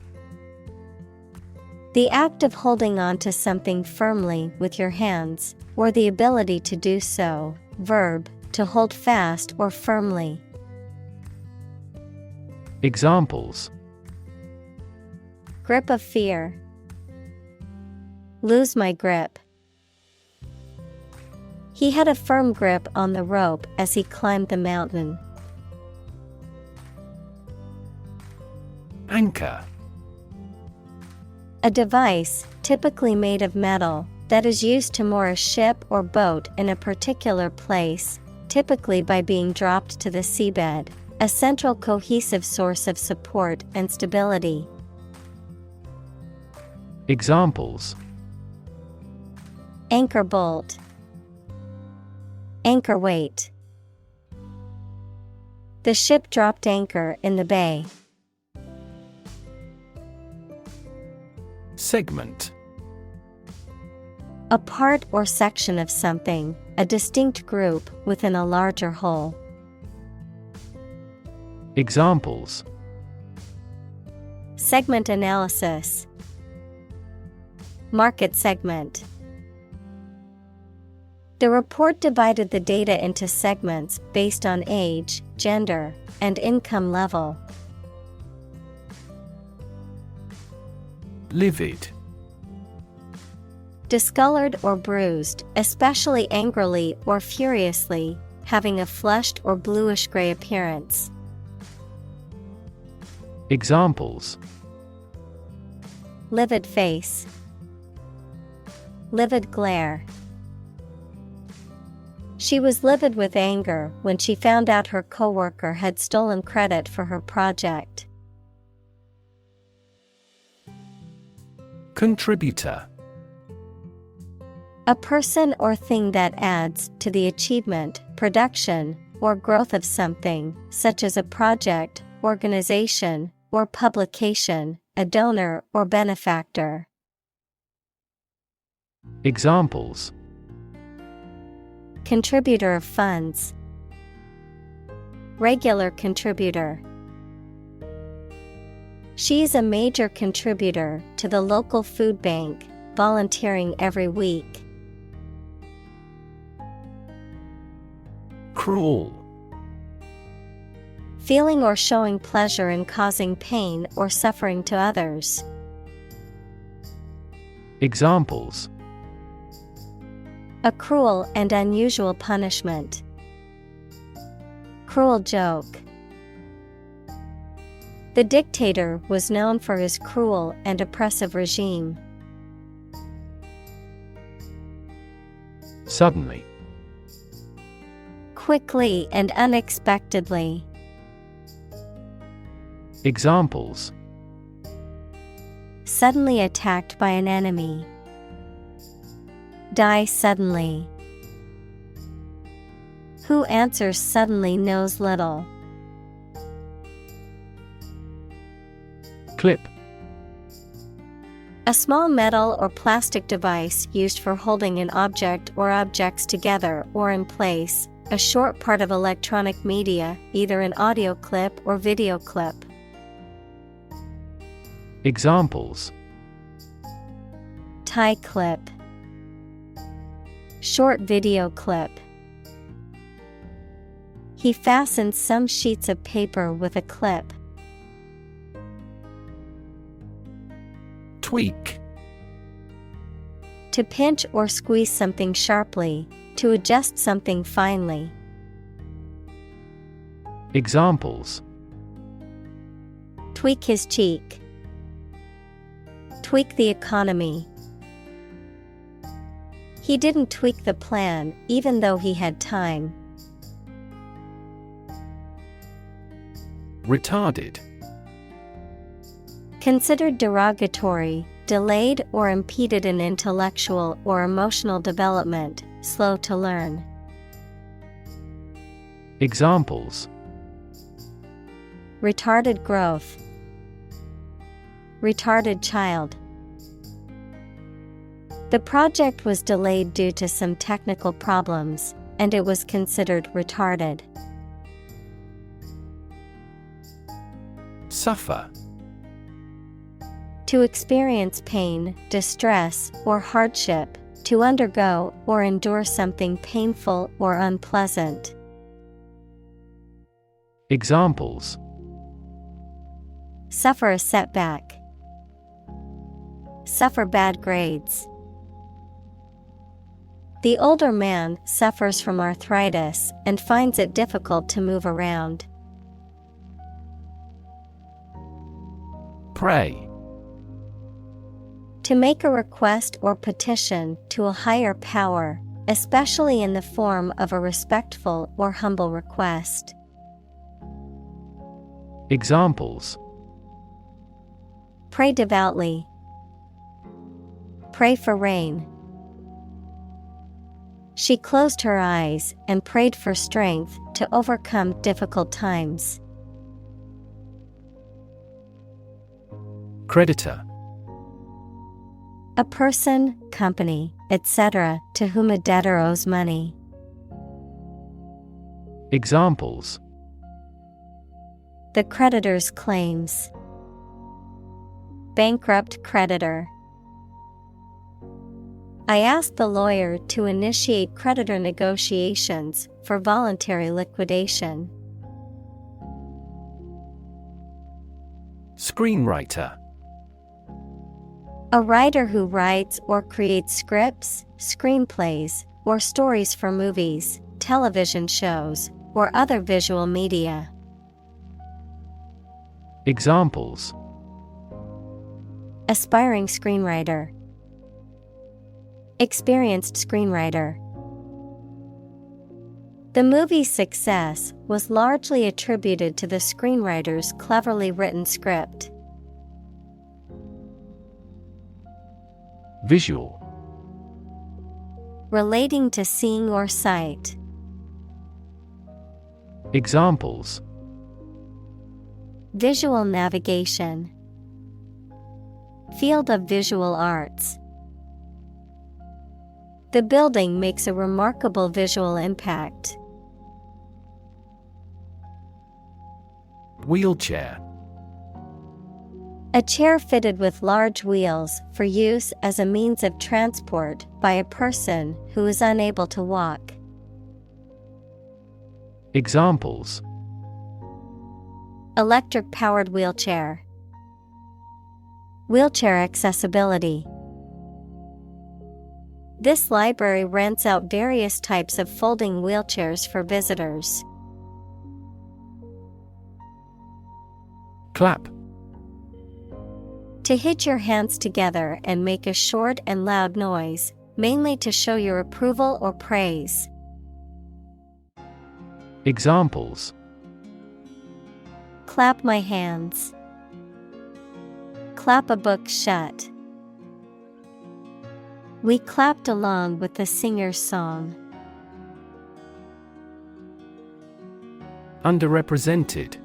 The act of holding on to something firmly with your hands, or the ability to do so. Verb, to hold fast or firmly. Examples: Grip of fear. Lose my grip. He had a firm grip on the rope as he climbed the mountain. Anchor. A device, typically made of metal, that is used to moor a ship or boat in a particular place, typically by being dropped to the seabed, a central cohesive source of support and stability. Examples: Anchor bolt. Anchor weight. The ship dropped anchor in the bay. Segment. A part or section of something, a distinct group within a larger whole. Examples: Segment analysis. Market segment. The report divided the data into segments based on age, gender, and income level. Livid. Discolored or bruised, especially angrily or furiously, having a flushed or bluish-gray appearance. livid face, livid glare. She was livid with anger when she found out her coworker had stolen credit for her project. Contributor. A person or thing that adds to the achievement, production, or growth of something, such as a project, organization, or publication, a donor or benefactor. Examples: Contributor of funds, regular contributor. She is a major contributor to the local food bank, volunteering every week. Cruel. Feeling or showing pleasure in causing pain or suffering to others. Examples: A cruel and unusual punishment. Cruel joke. The dictator was known for his cruel and oppressive regime. Suddenly. Quickly and unexpectedly. Examples: Suddenly attacked by an enemy. Die suddenly. Who answers suddenly knows little. Clip. A small metal or plastic device used for holding an object or objects together or in place, a short part of electronic media, either an audio clip or video clip. Examples: Tie clip. Short video clip. He fastened some sheets of paper with a clip. Tweak. To pinch or squeeze something sharply, to adjust something finely. Examples: Tweak his cheek. Tweak the economy. He didn't tweak the plan, even though he had time. Retarded. Considered derogatory, delayed or impeded in intellectual or emotional development, slow to learn. Examples: Retarded growth. Retarded child. The project was delayed due to some technical problems, and it was considered retarded. Suffer. To experience pain, distress, or hardship, to undergo or endure something painful or unpleasant. Examples: Suffer a setback. Suffer bad grades. The older man suffers from arthritis and finds it difficult to move around. Pray. To make a request or petition to a higher power, especially in the form of a respectful or humble request. Examples: Pray devoutly. Pray for rain. She closed her eyes and prayed for strength to overcome difficult times. Creditor. A person, company, etc., to whom a debtor owes money. Examples: The creditor's claims. Bankrupt creditor. I asked the lawyer to initiate creditor negotiations for voluntary liquidation. Screenwriter. A writer who writes or creates scripts, screenplays, or stories for movies, television shows, or other visual media. Examples: Aspiring screenwriter. Experienced screenwriter. The movie's success was largely attributed to the screenwriter's cleverly written script. Visual. Relating to seeing or sight. Examples. Visual navigation. Field of visual arts. The building makes a remarkable visual impact. Wheelchair. A chair fitted with large wheels for use as a means of transport by a person who is unable to walk. Examples. Electric-powered wheelchair. Wheelchair accessibility. This library rents out various types of folding wheelchairs for visitors. Clap. To hit your hands together and make a short and loud noise, mainly to show your approval or praise. Examples. Clap my hands. Clap a book shut. We clapped along with the singer's song. Underrepresented.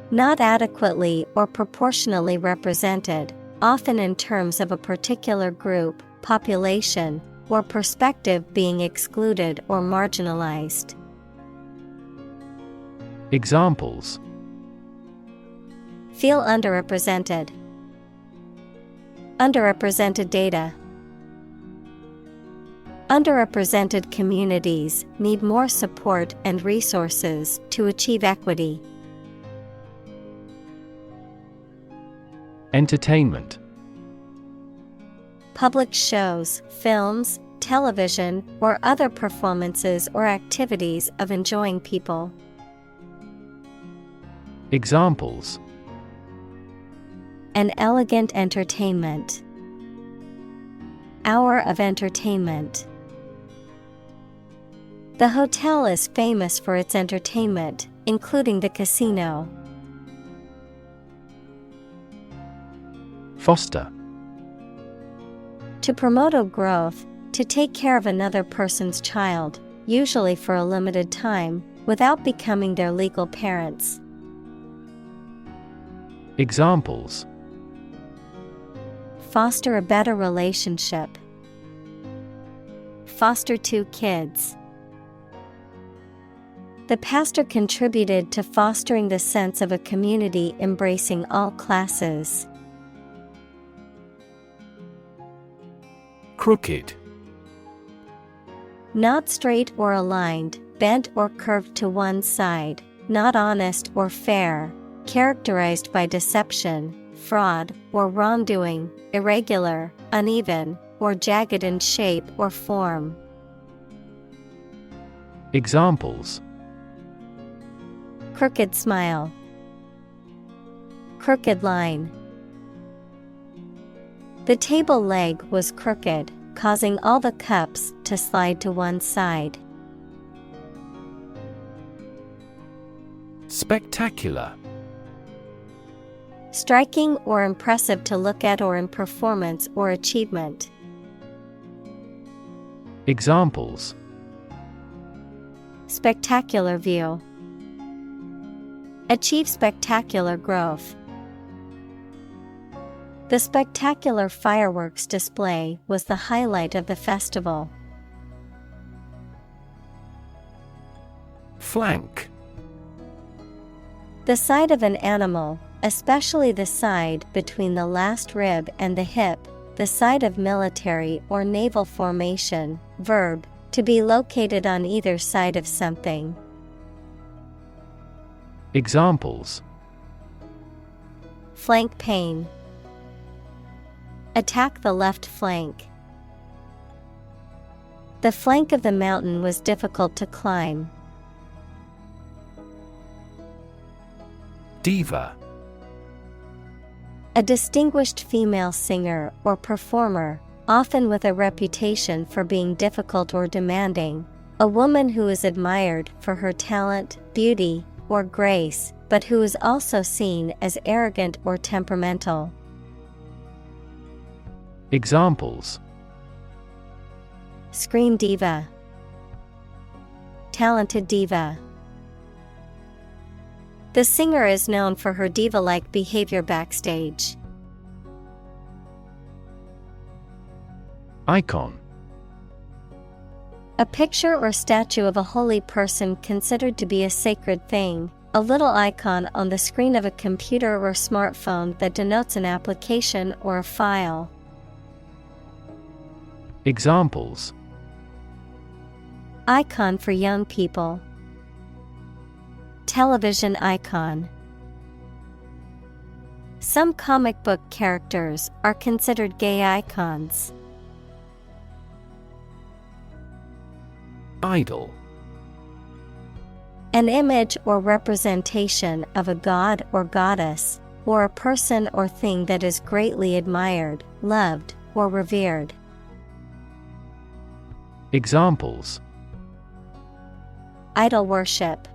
Not adequately or proportionally represented, often in terms of a particular group, population, or perspective being excluded or marginalized. Examples. Feel underrepresented. Underrepresented data. Underrepresented communities need more support and resources to achieve equity. Entertainment. Public shows, films, television, or other performances or activities of enjoying people. Examples. An elegant entertainment. Hour of entertainment. The hotel is famous for its entertainment, including the casino. Foster. To promote a growth, to take care of another person's child, usually for a limited time, without becoming their legal parents. Examples. Foster a better relationship. Foster 2 kids. The pastor contributed to fostering the sense of a community embracing all classes. Crooked. Not straight or aligned, bent or curved to one side, not honest or fair, characterized by deception, fraud, or wrongdoing, irregular, uneven, or jagged in shape or form. Examples. Crooked smile. Crooked line. The table leg was crooked, causing all the cups to slide to one side. Spectacular. Striking or impressive to look at or in performance or achievement. Examples. Spectacular view. Achieve spectacular growth. The spectacular fireworks display was the highlight of the festival. Flank. The side of an animal, especially the side between the last rib and the hip, the side of military or naval formation. Verb, to be located on either side of something. Examples. Flank pain. Attack the left flank. The flank of the mountain was difficult to climb. Diva. A distinguished female singer or performer, often with a reputation for being difficult or demanding. A woman who is admired for her talent, beauty, or grace, but who is also seen as arrogant or temperamental. Examples: Scream diva, talented diva. The singer is known for her diva-like behavior backstage. Icon. A picture or statue of a holy person considered to be a sacred thing, a little icon on the screen of a computer or smartphone that denotes an application or a file. Examples: Icon for young people. Television icon. Some comic book characters are considered gay icons. Idol. An image or representation of a god or goddess, or a person or thing that is greatly admired, loved, or revered. Examples: Idol worship.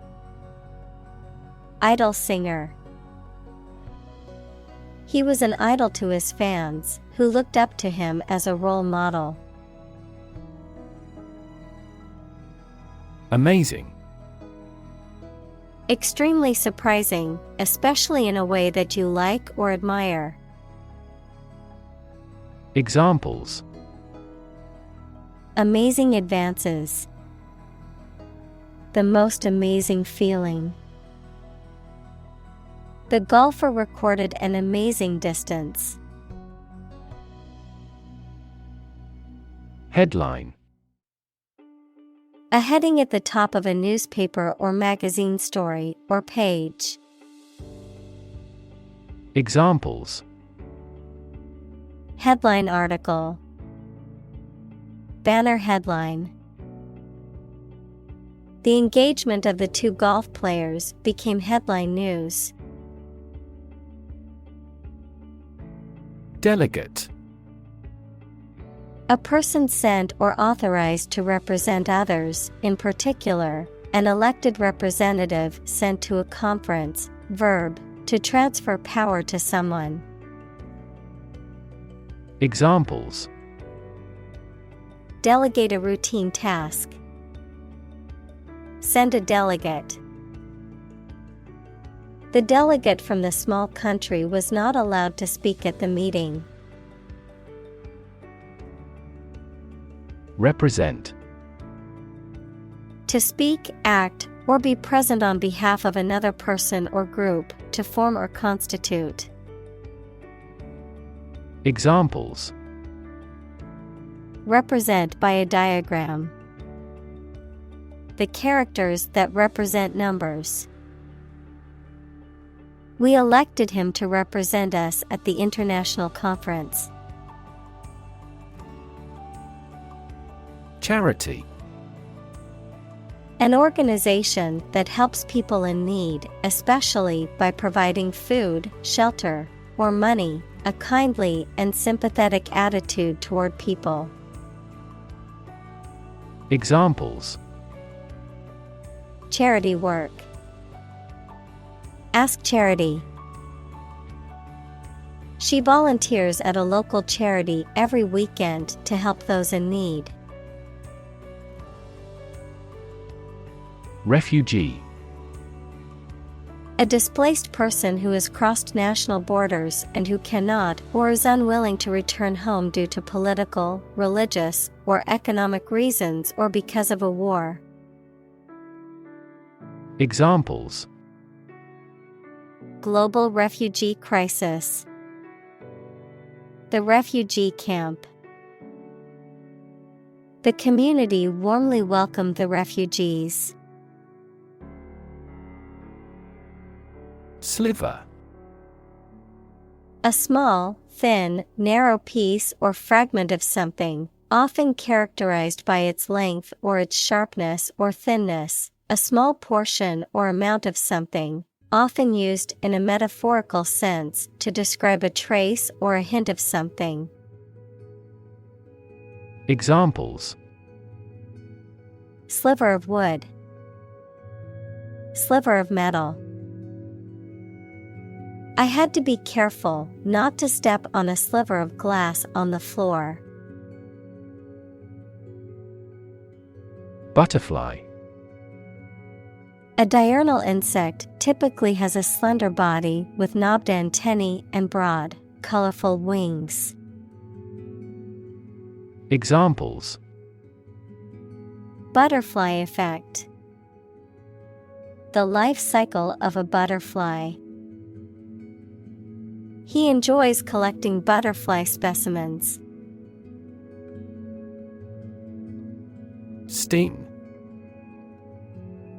Idol singer. He was an idol to his fans, who looked up to him as a role model. Amazing. Extremely surprising, especially in a way that you like or admire. Examples: Amazing advances. The most amazing feeling. The golfer recorded an amazing distance. Headline. A heading at the top of a newspaper or magazine story or page. Examples: Headline article. Banner headline. The engagement of the two golf players became headline news. Delegate. A person sent or authorized to represent others, in particular, an elected representative sent to a conference. Verb, to transfer power to someone. Examples: Delegate a routine task. Send a delegate. The delegate from the small country was not allowed to speak at the meeting. Represent. To speak, act, or be present on behalf of another person or group, to form or constitute. Examples: Represent by a diagram. The characters that represent numbers. We elected him to represent us at the international conference. Charity. An organization that helps people in need, especially by providing food, shelter, or money, a kindly and sympathetic attitude toward people. Examples: Charity work. Ask charity. She volunteers at a local charity every weekend to help those in need. Refugee. A displaced person who has crossed national borders and who cannot or is unwilling to return home due to political, religious, or economic reasons or because of a war. Examples: Global refugee crisis. The refugee camp. The community warmly welcomed the refugees. Sliver. A small, thin, narrow piece or fragment of something, often characterized by its length or its sharpness or thinness, a small portion or amount of something, often used in a metaphorical sense to describe a trace or a hint of something. Examples: Sliver of wood. Sliver of metal. I had to be careful not to step on a sliver of glass on the floor. Butterfly. A diurnal insect typically has a slender body with knobbed antennae and broad, colorful wings. Examples: Butterfly effect. The life cycle of a butterfly. He enjoys collecting butterfly specimens. Sting.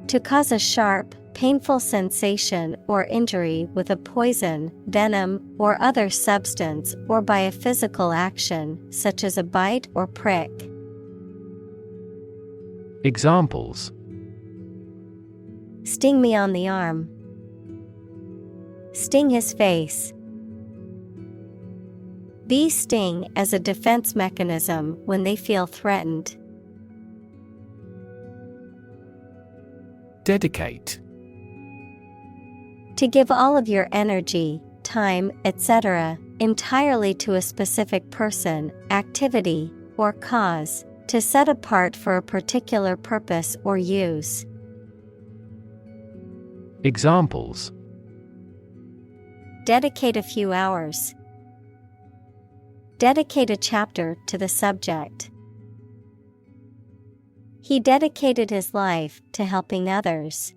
To cause a sharp, painful sensation or injury with a poison, venom, or other substance or by a physical action, such as a bite or prick. Examples: Sting me on the arm. Sting his face. Bees sting as a defense mechanism when they feel threatened. Dedicate. To give all of your energy, time, etc., entirely to a specific person, activity, or cause, to set apart for a particular purpose or use. Examples: Dedicate a few hours. Dedicate a chapter to the subject. He dedicated his life to helping others.